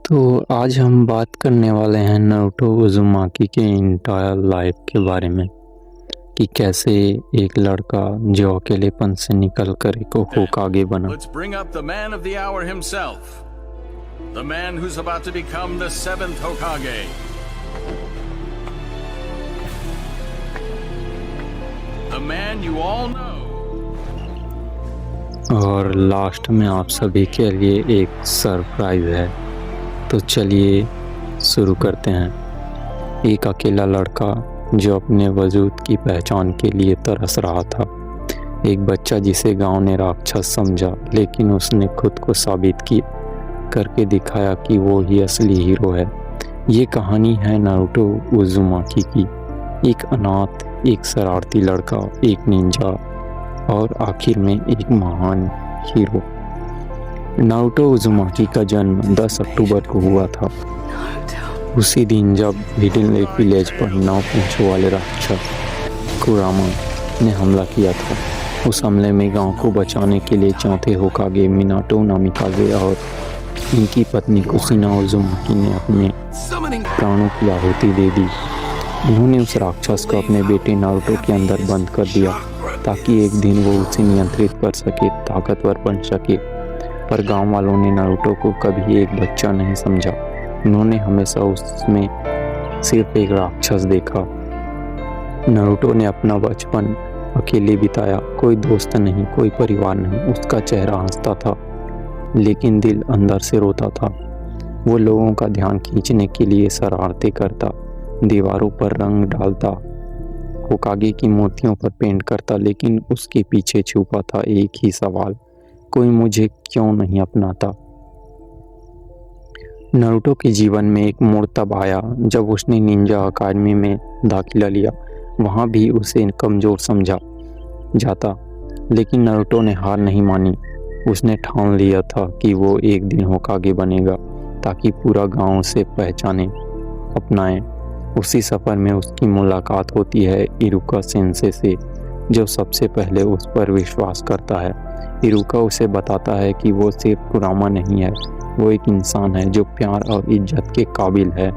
तो आज हम बात करने वाले हैं नारुतो उज़ुमाकी के इंटायर लाइफ के बारे में कि कैसे एक लड़का जो अकेलेपन से निकल कर एक होकागे बना। Let's bring up the man of the hour himself. The man who's about to become the 7th Hokage. The man you all know. और लास्ट में आप सभी के लिए एक सरप्राइज है, तो चलिए शुरू करते हैं। एक अकेला लड़का जो अपने वजूद की पहचान के लिए तरस रहा था, एक बच्चा जिसे गांव ने राक्षस समझा, लेकिन उसने खुद को साबित की करके दिखाया कि वो ही असली हीरो है। ये कहानी है नारुतो उज़ुमाकी की, एक अनाथ, एक शरारती लड़का, एक निंजा और आखिर में एक महान हीरो। नारुतो उज़ुमाकी का जन्म 10 अक्टूबर को हुआ था, उसी दिन जब हिडन लेक विलेज पर नाव पूंछों वाले राक्षस कुरामा ने हमला किया था। उस हमले में गांव को बचाने के लिए चौथे होकागे मिनाटो नामिकाजे और इनकी पत्नी कुशिना उज़ुमाकी ने अपने प्राणों की आहुति दे दी। उन्होंने उस राक्षस को अपने बेटे नारुतो के अंदर बंद कर दिया ताकि एक दिन वो उसे नियंत्रित कर सके, ताकतवर बन सके। पर गांव वालों ने नारुतो को कभी एक बच्चा नहीं समझा। उन्होंने हमेशा उसमें सिर्फ एक राक्षस देखा। नारुतो ने अपना बचपन अकेले बिताया, कोई दोस्त नहीं, कोई परिवार नहीं। उसका चेहरा हंसता था लेकिन दिल अंदर से रोता था। वो लोगों का ध्यान खींचने के लिए शरारतें करता, दीवारों पर रंग डालता, होकागे की मूर्तियों पर पेंट करता, लेकिन उसके पीछे छुपा था एक ही सवाल, कोई मुझे क्यों नहीं अपनाता। नारुतो के जीवन में एक मोड़ तब आया जब उसने निंजा अकादमी में दाखिला लिया। वहाँ भी उसे कमज़ोर समझा जाता, लेकिन नारुतो ने हार नहीं मानी। उसने ठान लिया था कि वो एक दिन होकागे बनेगा ताकि पूरा गांव उसे पहचाने, अपनाए। उसी सफ़र में उसकी मुलाकात होती है इरुका सेंसे से, जो सबसे पहले उस पर विश्वास करता है। इरुका उसे बताता है कि वो सिर्फ कुरामा नहीं है, वो एक इंसान है जो प्यार और इज्जत के काबिल है।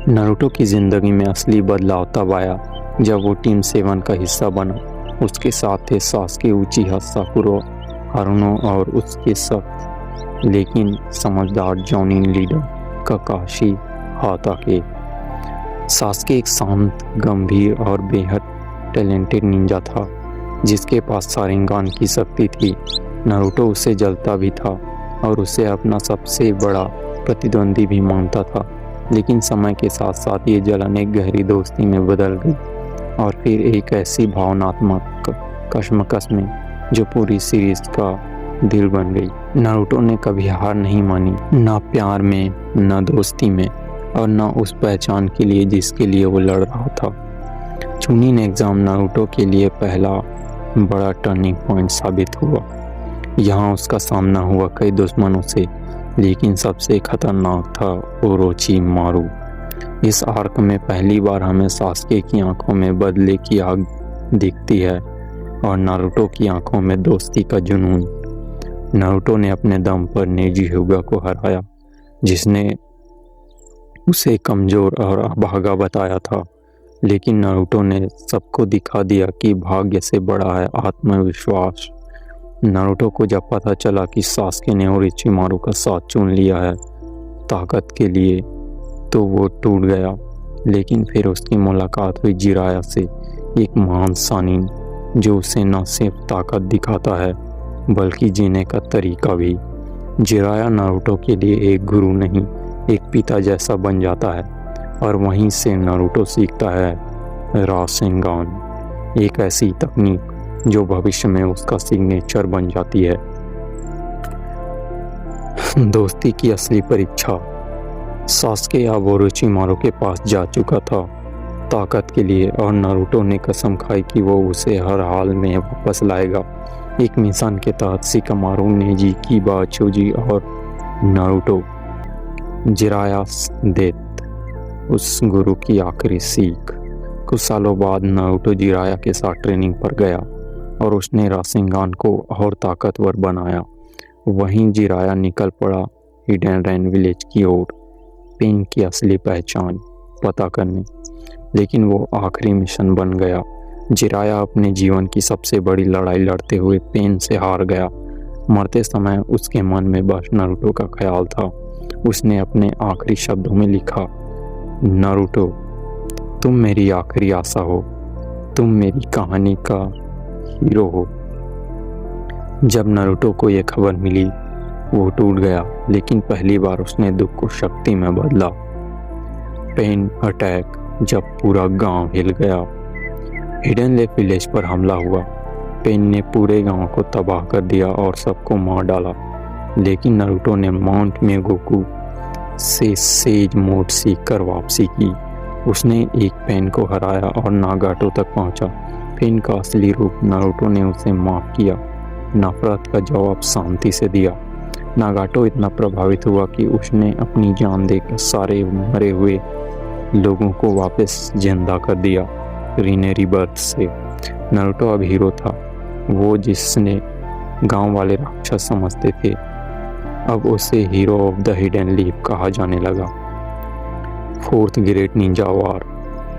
नारुतो की ज़िंदगी में असली बदलाव तब आया जब वो टीम 7 का हिस्सा बना। उसके साथ थे सासुके उचिहा, साकुरो, हारुनो और उसके सख्त लेकिन समझदार जॉनिन लीडर काकाशी हाताके। सासुके एक शांत, गंभीर और बेहद टैलेंटेड निंजा था जिसके पास शारिंगान की शक्ति थी। नारुतो उसे जलता भी था और उसे अपना सबसे बड़ा प्रतिद्वंदी भी मानता था, लेकिन समय के साथ साथ ये जलन एक गहरी दोस्ती में बदल गई और फिर एक ऐसी भावनात्मक कशमकश में जो पूरी सीरीज का दिल बन गई। नारुतो ने कभी हार नहीं मानी, ना प्यार में, ना दोस्ती में और ना उस पहचान के लिए जिसके लिए वो लड़ रहा था। चुनिन एग्ज़ाम नारुतो के लिए पहला बड़ा टर्निंग पॉइंट साबित हुआ। यहाँ उसका सामना हुआ कई दुश्मनों से, लेकिन सबसे खतरनाक था ओरोचिमारू। इस आर्क में पहली बार हमें सासुके की आंखों में बदले की आग दिखती है और नारुतो की आंखों में दोस्ती का जुनून। नारुतो ने अपने दम पर नेजी हुगा को हराया, जिसने उसे कमज़ोर और अभागा बताया था, लेकिन नारुतो ने सबको दिखा दिया कि भाग्य से बड़ा है आत्मविश्वास। नारुतो को जब पता चला कि सासुके ने ओरोचिमारू का साथ चुन लिया है ताकत के लिए, तो वो टूट गया। लेकिन फिर उसकी मुलाकात हुई जिराया से, एक महान शानिन जो उसे न सिर्फ ताकत दिखाता है बल्कि जीने का तरीका भी। जिराया नारुतो के लिए एक गुरु नहीं, एक पिता जैसा बन जाता है और वहीं से नारुतो सीखता है रासेंगान, एक ऐसी तकनीक जो भविष्य में उसका सिग्नेचर बन जाती है। दोस्ती की असली परीक्षा। सासुके अब ओरोचिमारू के पास जा चुका था ताकत के लिए और नारुतो ने कसम खाई कि वो उसे हर हाल में वापस लाएगा। एक मिशन के तहत शिकामारू, नेजी, कीबा, चोजी और नारुतो जिराया देत उस गुरु की आखिरी सीख। कुछ सालों बाद नारुतो जिराया के साथ ट्रेनिंग पर गया और उसने रासेंगान को और ताकतवर बनाया। वहीं जिराया निकल पड़ा हिडन रेन विलेज की ओर पेन की असली पहचान पता करने। लेकिन वो आखिरी मिशन बन गया। जिराया अपने जीवन की सबसे बड़ी लड़ाई लड़ते हुए पेन से हार गया। मरते समय उसके मन में बस नारुतो का ख्याल था। उसने अपने आखिरी शब्दों में लिखा, नारुतो, तुम मेरी आखिरी आशा हो, तुम मेरी कहानी का हीरो हो। जब नारुतो को ये खबर मिली वो टूट गया, लेकिन पहली बार उसने दुख को शक्ति में बदला। पेन अटैक, जब पूरा गांव हिल गया। हिडन लेक विलेज पर हमला हुआ। पेन ने पूरे गांव को तबाह कर दिया और सबको मार डाला। लेकिन नारुतो ने माउंट मेगोकू से सेज मोड सीखकर वापसी की। उसने एक पेन को हराया और नागाटो तक पहुंचा। पेन का असली रूप नारुतो ने उसे माफ किया। नफरत का जवाब शांति से दिया। नागाटो इतना प्रभावित हुआ कि उसने अपनी जान देकर सारे मरे हुए लोगों को वापस जिंदा कर दिया। रीनेरी बर्थ से नारुतो अब हीरो था। वो जिसने गांव वाले राक्षस समझते थे, अब उसे hero of the hidden leaf कहा जाने लगा। फोर्थ ग्रेट निंजा वॉर,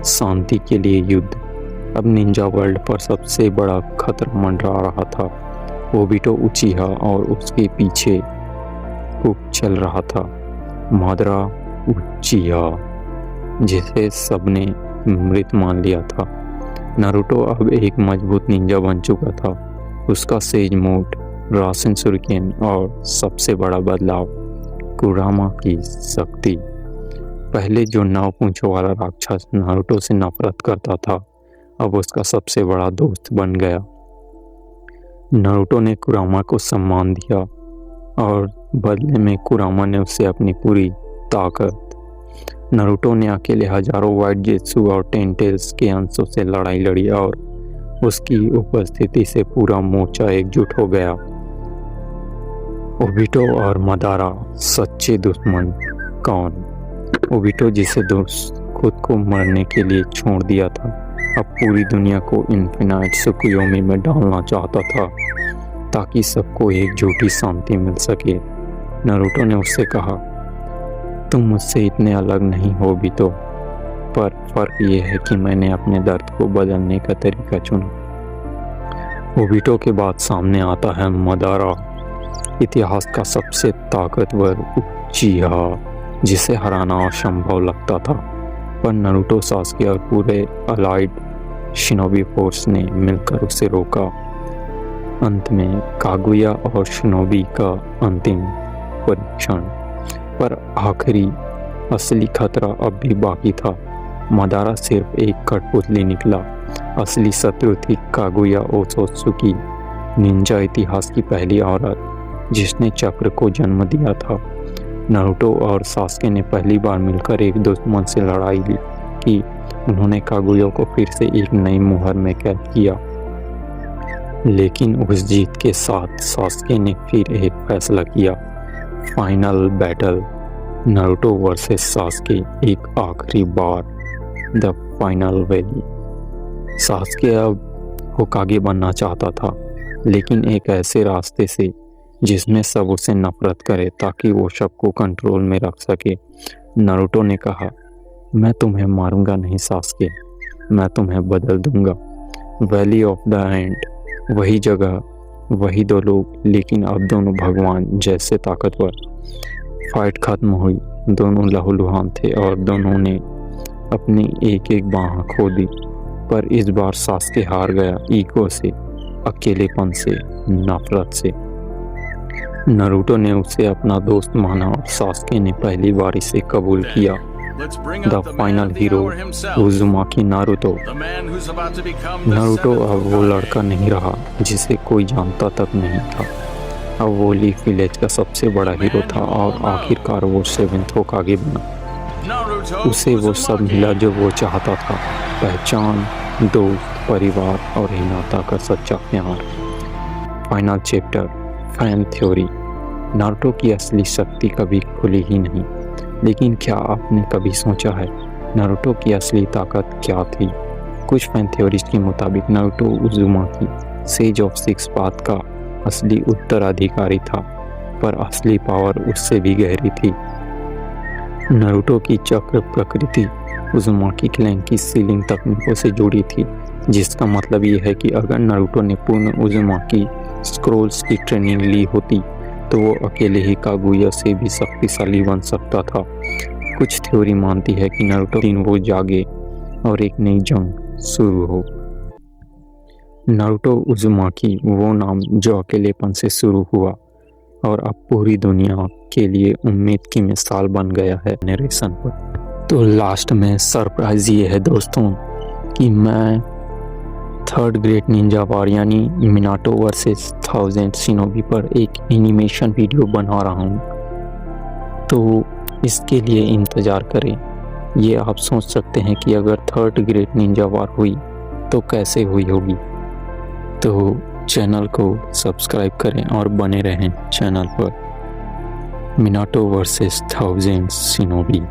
शांति के लिए युद्ध। अब निंजा वर्ल्ड पर सबसे बड़ा खतरा मंडरा रहा था। ओबिटो उचिहा और उसके पीछे कुक चल रहा था, मादरा उचिहा, जिसे सबने मृत मान लिया था। नारुतो अब एक मजबूत निंजा बन चुका था। उसका सेज मोड, रासेन सुरिकेन और सबसे बड़ा बदलाव, कुरामा की शक्ति। पहले जो 9 पूंछों वाला राक्षस नारुतो से नफरत करता था, अब उसका सबसे बड़ा दोस्त बन गया। नारुतो ने कुरामा को सम्मान दिया और बदले में कुरामा ने उसे अपनी पूरी ताकत। नारुतो ने अकेले हजारों वाइट जेत्सु और टेंटेल्स के अंशों से लड़ाई लड़ी और उसकी उपस्थिति से पूरा मोर्चा एकजुट हो गया। ओबिटो और मदारा, सच्चे दुश्मन कौन? ओबिटो, जिसे दोस्त खुद को मरने के लिए छोड़ दिया था, अब पूरी दुनिया को इन्फिनाइट सुकुयोमी में डालना चाहता था ताकि सबको एक झूठी शांति मिल सके। नारुतो ने उससे कहा, तुम मुझसे इतने अलग नहीं हो भी तो, पर फर्क ये है कि मैंने अपने दर्द को बदलने का तरीका चुना। ओबिटो के बाद सामने आता है मदारा, इतिहास का सबसे ताकतवर उचिहा, जिसे हराना असंभव लगता था। पर नारुतो, सास्के और पूरे अलाइड शिनोबी फोर्स ने मिलकर उसे रोका। अंत में कागुया और शिनोबी का अंतिम परीक्षण। पर आखिरी असली खतरा अब भी बाकी था। मदारा सिर्फ एक कठपुतली निकला। असली शत्रु थी कागुया ओसोत्सुकी, निंजा इतिहास की पहली औरत जिसने चक्र को जन्म दिया था। नारुतो और सास्के ने पहली बार मिलकर एक दुश्मन से लड़ाई की। उन्होंने कागुया को फिर से एक नई मुहर में कैद किया। लेकिन उस जीत के साथ सास्के ने फिर एक फैसला किया, final battle, Naruto versus Sasuke, एक आखिरी बार, द फाइनल वैली। सास्के अब होकागे बनना चाहता था, लेकिन एक ऐसे रास्ते से जिसमें सब उसे नफरत करे ताकि वो सबको कंट्रोल में रख सके। नारुतो ने कहा, मैं तुम्हें मारूंगा नहीं सास्के, मैं तुम्हें बदल दूंगा। वैली ऑफ द एंड, वही जगह, वही 2 लोग, लेकिन अब दोनों भगवान जैसे ताकतवर। फाइट खत्म हुई। दोनों लहूलुहान थे और दोनों ने अपनी एक एक बाह खो दी। पर इस बार सास्के हार गया, ईगो से, अकेलेपन से, नफरत से। नारुतो ने उसे अपना दोस्त माना और सास्के ने पहली बार इसे कबूल किया। The final hero, उजुमाकी Naruto. Naruto अब वो लड़का नहीं रहा जिसे कोई जानता तक नहीं था। अब वो लीफ विलेज का सबसे बड़ा हीरो था और आखिरकार वो 7th होकागे बना। उसे वो सब मिला जो वो चाहता था, पहचान, दोस्त, परिवार और हिनाता का सच्चा प्यार। Final chapter, fan theory. Naruto की असली शक्ति कभी खुली ही नहीं। लेकिन क्या आपने कभी सोचा है नारुतो की असली ताकत क्या थी? कुछ फैन थ्योरीज के मुताबिक नारुतो उजुमाकी, सेज ऑफ 6 पाथ का असली उत्तराधिकारी था। पर असली पावर उससे भी गहरी थी। नारुतो की चक्र प्रकृति उज़ुमाकी क्लैन की सीलिंग तकनीकों से जुड़ी थी, जिसका मतलब ये है कि अगर नारुतो ने पूर्ण उज़ुमाकी स्क्रोल्स की ट्रेनिंग ली होती तो वो अकेले ही कागुया से भी शक्तिशाली बन सकता था। कुछ थ्योरी मानती है कि नारुतो दिन वो जागे और एक नई जंग शुरू हो। नारुतो उज़ुमाकी वो नाम जो अकेलेपन से शुरू हुआ और अब पूरी दुनिया के लिए उम्मीद की मिसाल बन गया है नरेशन पर। तो लास्ट में सरप्राइज ये है दोस्तों कि मैं थर्ड ग्रेट निंजा वार यानी मिनाटो वर्सेस 1000 शिनोबी पर एक एनिमेशन वीडियो बना रहा हूँ, तो इसके लिए इंतज़ार करें। ये आप सोच सकते हैं कि अगर थर्ड ग्रेट निंजा वार हुई तो कैसे हुई होगी। तो चैनल को सब्सक्राइब करें और बने रहें चैनल पर। Minato versus 1000 shinobi.